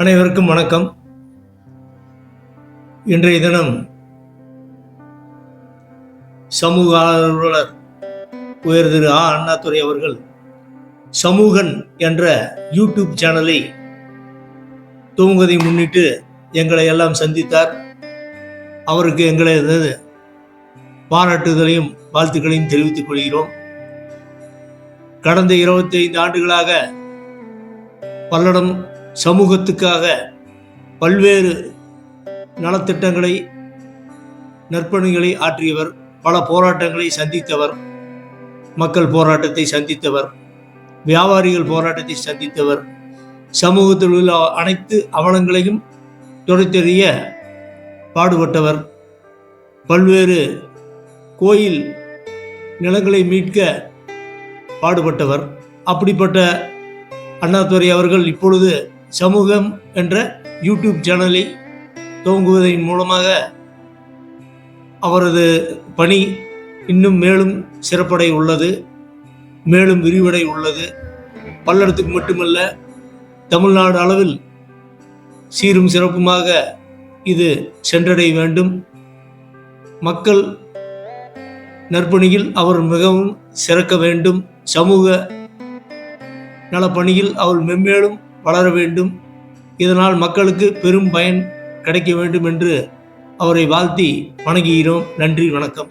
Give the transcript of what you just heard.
அனைவருக்கும் வணக்கம். இன்றைய தினம் சமூக ஆர்வலர் உயர் திரு அண்ணாதுரை அவர்கள் சமூகன் என்ற யூடியூப் சேனலை துவங்குவதை முன்னிட்டு எங்களை எல்லாம் சந்தித்தார். அவருக்கு எங்களது பாராட்டுதலையும் வாழ்த்துக்களையும் தெரிவித்துக் கொள்கிறோம். கடந்த 25 ஆண்டுகளாக பல்லடம் சமூகத்துக்காக பல்வேறு நலத்திட்டங்களை நற்பணிகளை ஆற்றியவர். பல போராட்டங்களை சந்தித்தவர். மக்கள் போராட்டத்தை சந்தித்தவர், வியாபாரிகள் போராட்டத்தை சந்தித்தவர், சமூகத்தில் உள்ள அனைத்து அவலங்களையும் துடைத்தெறிய பாடுபட்டவர். பல்வேறு கோயில் நிலங்களை மீட்க பாடுபட்டவர். அப்படிப்பட்ட அண்ணாதுரை அவர்கள் இப்பொழுது சமூகம் என்ற யூடியூப் சேனலை துவங்குவதன் மூலமாக அவரது பணி இன்னும் மேலும் சிறப்படை உள்ளது, மேலும் விரிவடை உள்ளது. பல்லடத்துக்கு மட்டுமல்ல, தமிழ்நாடு அளவில் சீரும் சிறப்புமாக இது சென்றடைய வேண்டும். மக்கள் நற்பணியில் அவர் மிகவும் சிறக்க வேண்டும். சமூக நலப்பணியில் அவர் மென்மேலும் வளர வேண்டும். இதனால் மக்களுக்கு பெரும் பயன் கிடைக்க வேண்டும் என்று அவரை வாழ்த்தி வணங்குகிறோம். நன்றி, வணக்கம்.